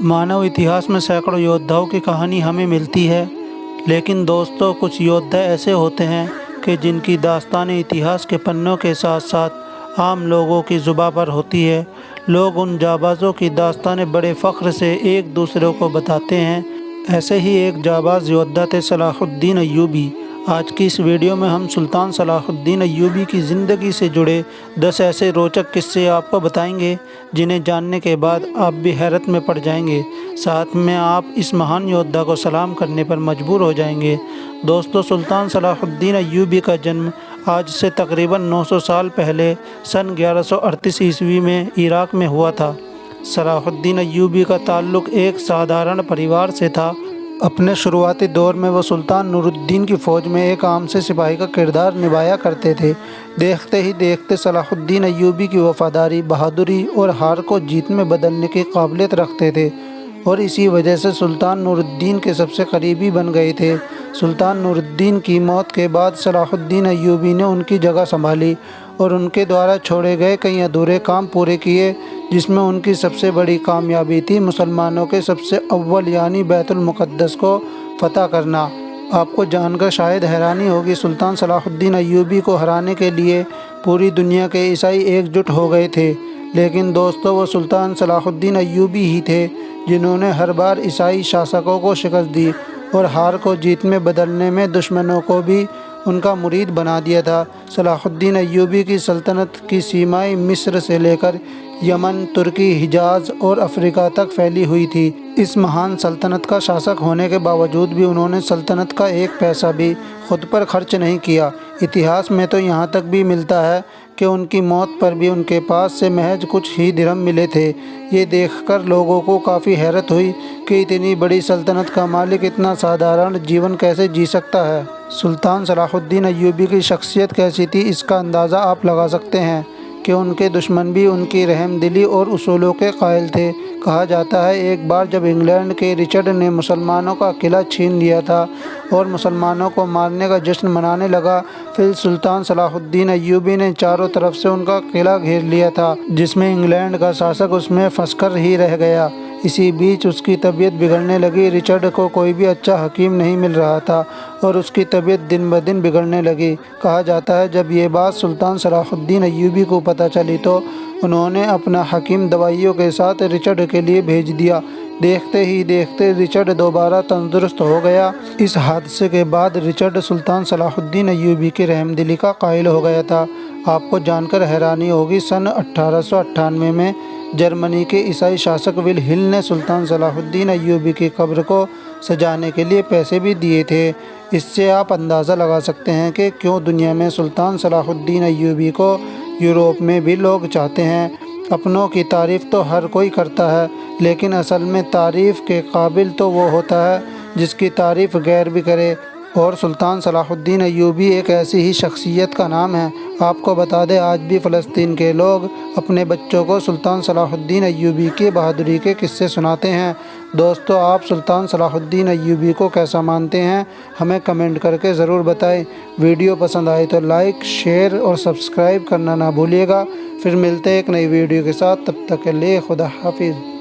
मानव इतिहास में सैकड़ों योद्धाओं की कहानी हमें मिलती है, लेकिन दोस्तों कुछ योद्धा ऐसे होते हैं कि जिनकी दास्तान इतिहास के पन्नों के साथ साथ आम लोगों की ज़ुबां पर होती है। लोग उन जाबाज़ों की दास्तानें बड़े फ़ख्र से एक दूसरे को बताते हैं। ऐसे ही एक जाबाज़ योद्धा थे सलाहुद्दीन अय्यूबी। आज की इस वीडियो में हम सुल्तान सलाहुद्दीन अय्यूबी की ज़िंदगी से जुड़े 10 ऐसे रोचक किस्से आपको बताएंगे जिन्हें जानने के बाद आप भी हैरत में पड़ जाएंगे। साथ में आप इस महान योद्धा को सलाम करने पर मजबूर हो जाएंगे। दोस्तों, सुल्तान सलाहुद्दीन अय्यूबी का जन्म आज से तकरीबन 900 साल पहले सन 1138 ईस्वी में इराक़ में हुआ था। सलाहुद्दीन अय्यूबी का ताल्लुक़ एक साधारण परिवार से था। अपने शुरुआती दौर में वो सुल्तान नूरुद्दीन की फ़ौज में एक आम से सिपाही का किरदार निभाया करते थे। देखते ही देखते सलाहुद्दीन अय्यूबी की वफ़ादारी, बहादुरी और हार को जीत में बदलने की काबिलियत रखते थे और इसी वजह से सुल्तान नूरुद्दीन के सबसे करीबी बन गए थे। सुल्तान नूरुद्दीन की मौत के बाद सलाहुद्दीन अय्यूबी ने उनकी जगह संभाली और उनके द्वारा छोड़े गए कई अधूरे काम पूरे किए, जिसमें उनकी सबसे बड़ी कामयाबी थी मुसलमानों के सबसे अव्वल यानी बैतुल मुक़द्दस को फ़तह करना। आपको जानकर शायद हैरानी होगी, सुल्तान सलाहुद्दीन अय्यूबी को हराने के लिए पूरी दुनिया के ईसाई एकजुट हो गए थे, लेकिन दोस्तों वो सुल्तान सलाहुद्दीन अय्यूबी ही थे जिन्होंने हर बार ईसाई शासकों को शिकस्त दी और हार को जीत में बदलने में दुश्मनों को भी उनका मुरीद बना दिया था। सलाहुद्दीन अय्यूबी की सल्तनत की सीमाएं मिस्र से लेकर यमन, तुर्की, हिजाज और अफ्रीका तक फैली हुई थी। इस महान सल्तनत का शासक होने के बावजूद भी उन्होंने सल्तनत का एक पैसा भी खुद पर खर्च नहीं किया। इतिहास में तो यहाँ तक भी मिलता है कि उनकी मौत पर भी उनके पास से महज कुछ ही दिरहम मिले थे। ये देखकर लोगों को काफ़ी हैरत हुई कि इतनी बड़ी सल्तनत का मालिक इतना साधारण जीवन कैसे जी सकता है। सुल्तान सलाहुद्दीन अय्यूबी की शख्सियत कैसी थी, इसका अंदाज़ा आप लगा सकते हैं कि उनके दुश्मन भी उनकी रहमदिली और उसूलों के कायल थे। कहा जाता है एक बार जब इंग्लैंड के रिचर्ड ने मुसलमानों का किला छीन लिया था और मुसलमानों को मारने का जश्न मनाने लगा, फिर सुल्तान सलाहुद्दीन अय्यूबी ने चारों तरफ से उनका किला घेर लिया था, जिसमें इंग्लैंड का शासक उसमें फंसकर ही रह गया। इसी बीच उसकी तबीयत बिगड़ने लगी। रिचर्ड को कोई भी अच्छा हकीम नहीं मिल रहा था और उसकी तबीयत दिन ब दिन बिगड़ने लगी। कहा जाता है जब ये बात सुल्तान सलाहुद्दीन अय्यूबी को पता चली तो उन्होंने अपना हकीम दवाइयों के साथ रिचर्ड के लिए भेज दिया। देखते ही देखते रिचर्ड दोबारा तंदुरुस्त हो गया। इस हादसे के बाद रिचर्ड सुल्तान सलाहुद्दीन अय्यूबी की रहमदिली का कायल हो गया था। आपको जानकर हैरानी होगी, सन 1898 में जर्मनी के ईसाई शासक विल हिल ने सुल्तान सलाहुद्दीन अय्यूबी की कब्र को सजाने के लिए पैसे भी दिए थे। इससे आप अंदाज़ा लगा सकते हैं कि क्यों दुनिया में सुल्तान सलाहुद्दीन अय्यूबी को यूरोप में भी लोग चाहते हैं। अपनों की तारीफ़ तो हर कोई करता है, लेकिन असल में तारीफ़ के काबिल तो वो होता है जिसकी तारीफ़ गैर भी करे, और सुल्तान सलाहुद्दीन अय्यूबी एक ऐसी ही शख्सियत का नाम है। आपको बता दें आज भी फ़लस्तीन के लोग अपने बच्चों को सुल्तान सलाहुद्दीन अय्यूबी की बहादुरी के किस्से सुनाते हैं। दोस्तों, आप सुल्तान सलाहुद्दीन अय्यूबी को कैसा मानते हैं, हमें कमेंट करके ज़रूर बताएं। वीडियो पसंद आए तो लाइक, शेयर और सब्सक्राइब करना ना भूलिएगा। फिर मिलते हैं एक नई वीडियो के साथ, तब तक के लिए खुदा हाफिज़।